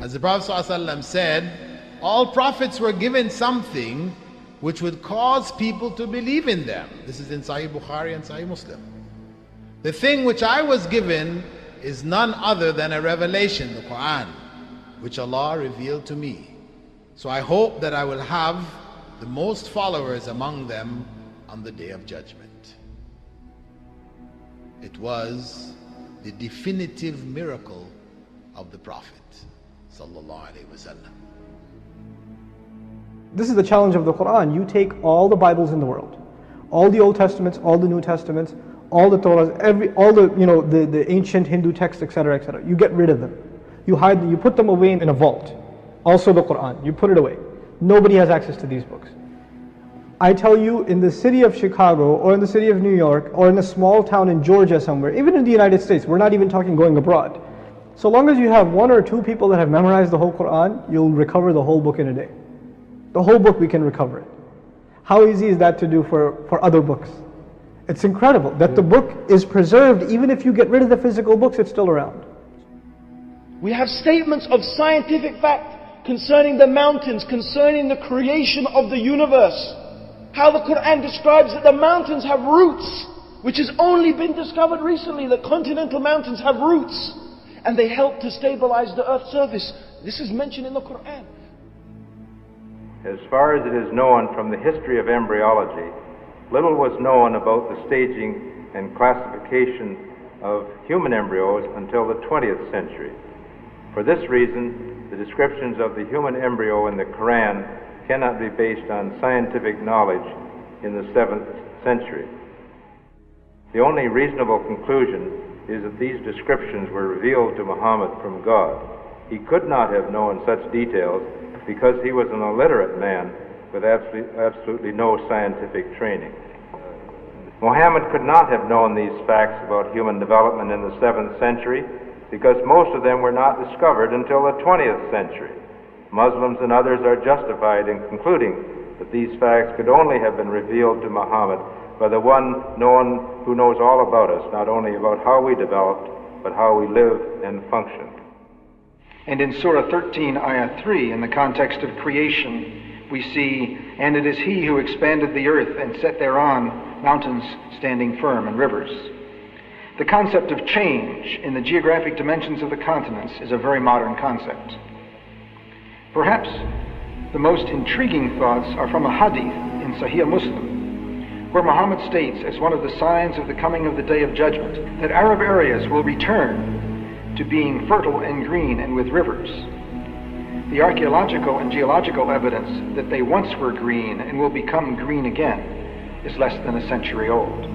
As the Prophet ﷺ said, all prophets were given something which would cause people to believe in them. This is in Sahih Bukhari and Sahih Muslim. The thing which I was given is none other than a revelation, the Qur'an, which Allah revealed to me. So I hope that I will have the most followers among them on the Day of Judgment. It was the definitive miracle of the Prophet ﷺ. This is the challenge of the Qur'an. You take all the Bibles in the world, all the Old Testaments, all the New Testaments, all the Torahs, all the ancient Hindu texts, etc., etc. You get rid of them. You hide them, you put them away in a vault. Also the Qur'an, you put it away. Nobody has access to these books. I tell you, in the city of Chicago, or in the city of New York, or in a small town in Georgia somewhere, even in the United States, we're not even talking going abroad. So long as you have 1 or 2 people that have memorized the whole Qur'an, you'll recover the whole book in a day. The whole book, we can recover it. How easy is that to do for other books? It's incredible that the book is preserved. Even if you get rid of the physical books, it's still around. We have statements of scientific fact concerning the mountains, concerning the creation of the universe. How the Qur'an describes that the mountains have roots, which has only been discovered recently. The continental mountains have roots, and they help to stabilize the earth's surface. This is mentioned in the Qur'an. As far as it is known from the history of embryology, little was known about the staging and classification of human embryos until the 20th century. For this reason, the descriptions of the human embryo in the Qur'an cannot be based on scientific knowledge in the 7th century. The only reasonable conclusion is that these descriptions were revealed to Muhammad from God. He could not have known such details because he was an illiterate man with absolutely no scientific training. Muhammad could not have known these facts about human development in the 7th century because most of them were not discovered until the 20th century. Muslims and others are justified in concluding that these facts could only have been revealed to Muhammad by the one who knows all about us, not only about how we developed, but how we live and function. And in Surah 13, Ayah 3, in the context of creation, we see, "And it is He who expanded the earth and set thereon mountains standing firm and rivers." The concept of change in the geographic dimensions of the continents is a very modern concept. Perhaps the most intriguing thoughts are from a hadith in Sahih Muslim, where Muhammad states as one of the signs of the coming of the Day of Judgment that Arab areas will return to being fertile and green and with rivers. The archaeological and geological evidence that they once were green and will become green again is less than a century old.